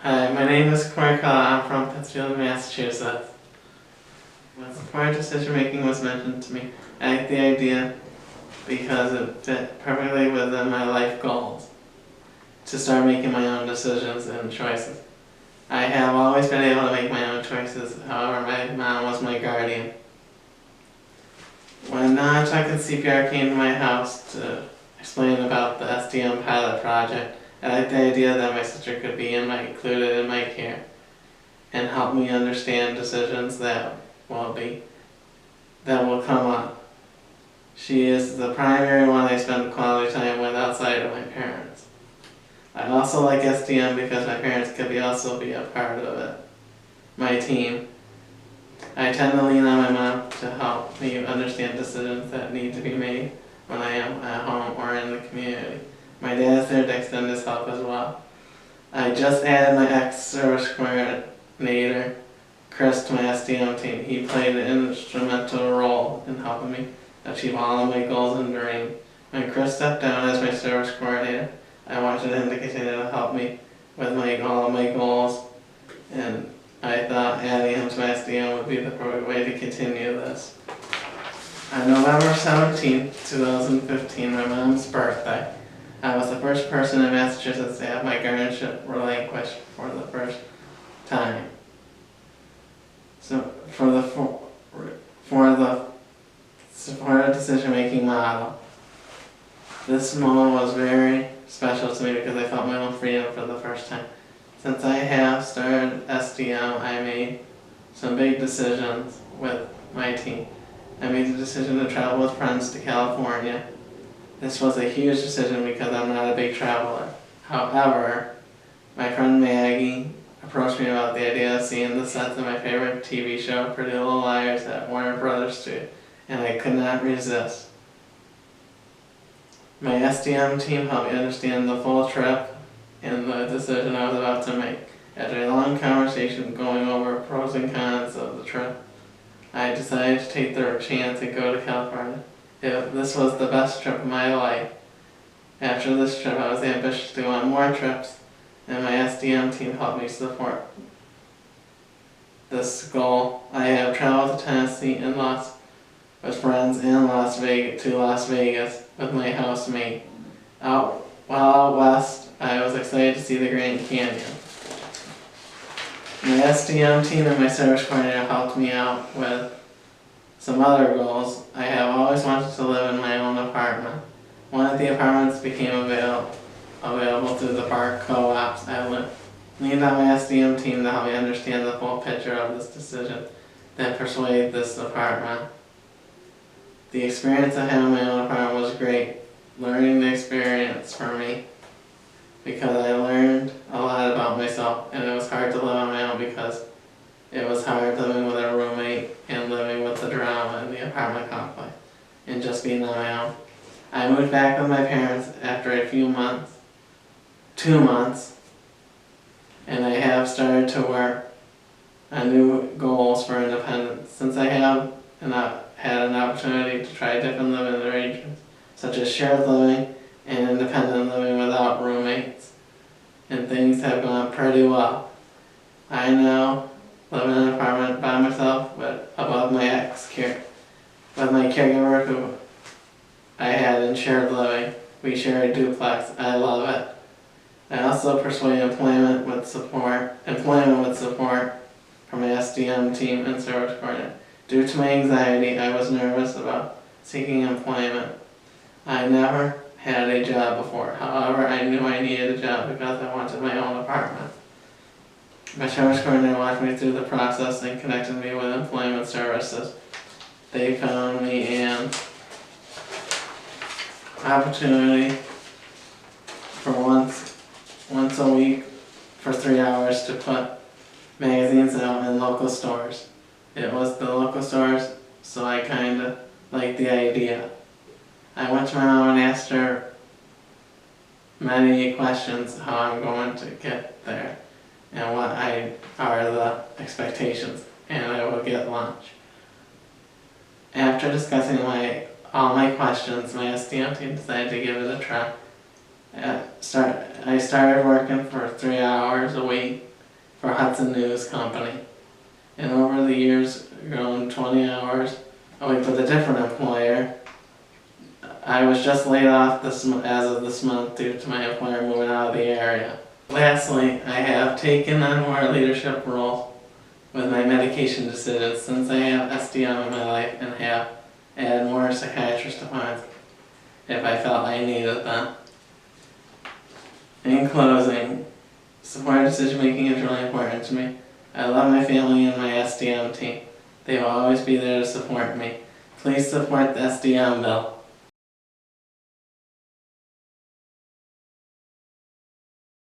Hi, my name is Cory. I'm from Pittsfield, Massachusetts. When support decision making was mentioned to me, I liked the idea because it fit perfectly within my life goals to start making my own decisions and choices. I have always been able to make my own choices, however my mom was my guardian. When Nonotuck and CPR came to my house to explain about the STM pilot project, I liked the idea that my sister could be included in my care and help me understand decisions that will come up. She is the primary one I spend quality time with outside of my parents. I also like STM because my parents could also be a part of it. My team. I tend to lean on my mom to help me understand decisions that need to be made when I am at home or in the community. My dad is there to extend his help as well. I just added my ex-service coordinator, Chris, to my STM team. He played an instrumental role in helping me achieve all of my goals and dreams. When Chris stepped down as my service coordinator, I wanted him to continue to help me with all of my goals, and I thought adding him to my STM would be the perfect way to continue this. On November 17, 2015, my mom's birthday, I was the first person in Massachusetts to have my guardianship relinquished for the first time. So for the supported decision-making model, this moment was very special to me because I felt my own freedom for the first time. Since I have started STM, I made some big decisions with my team. I made the decision to travel with friends to California. This was a huge decision because I'm not a big traveler. However, my friend Maggie approached me about the idea of seeing the sets of my favorite TV show, Pretty Little Liars, at Warner Brothers Studio, and I could not resist. My STM team helped me understand the full trip and the decision I was about to make. After a long conversation going over pros and cons of the trip, I decided to take the chance and go to California. This was the best trip of my life. After this trip, I was ambitious to go on more trips, and my STM team helped me support this goal. I have traveled to Tennessee and with friends in Las Vegas with my housemate. While out west, I was excited to see the Grand Canyon. My STM team and my service coordinator helped me out with some other goals. I have always wanted to live in my own apartment. One of the apartments became available through the park co-ops. I leaned on my STM team to help me understand the full picture of this decision that persuaded this apartment. The experience of having my own apartment was great. Learning the experience for me because I learned a lot about myself, and it was hard to live on my own because it was hard living with a roommate and living with the drama in the apartment complex and just being on my own. I moved back with my parents after a few months, 2 months, and I have started to work on new goals for independence. Since I have had an opportunity to try different living arrangements, such as shared living and independent living without roommates, and things have gone pretty well. I now live in an apartment by myself, but above my with my caregiver who I had in shared living. We share a duplex. I love it. I also pursue employment with support from my STM team and service coordinator. Due to my anxiety, I was nervous about seeking employment. I never had a job before. However, I knew I needed a job because I wanted my own apartment. My service coordinator walked me through the process and connected me with employment services. They found me an opportunity for once a week for 3 hours to put magazines out in local stores. It was the local stores, so I kind of liked the idea. I went to my mom and asked her many questions how I'm going to get there and what are the expectations, and I will get lunch. After discussing all my questions, my STM team decided to give it a try. I started working for 3 hours a week for Hudson News Company. And over the years, grown 20 hours a week with a different employer. I was just laid off as of this month due to my employer moving out of the area. Lastly, I have taken on more leadership roles with my medication decisions since I have SDM in my life and have added more psychiatrist appointments if I felt I needed them. In closing, supported decision making is really important to me. I love my family and my SDM team. They will always be there to support me. Please support the SDM bill.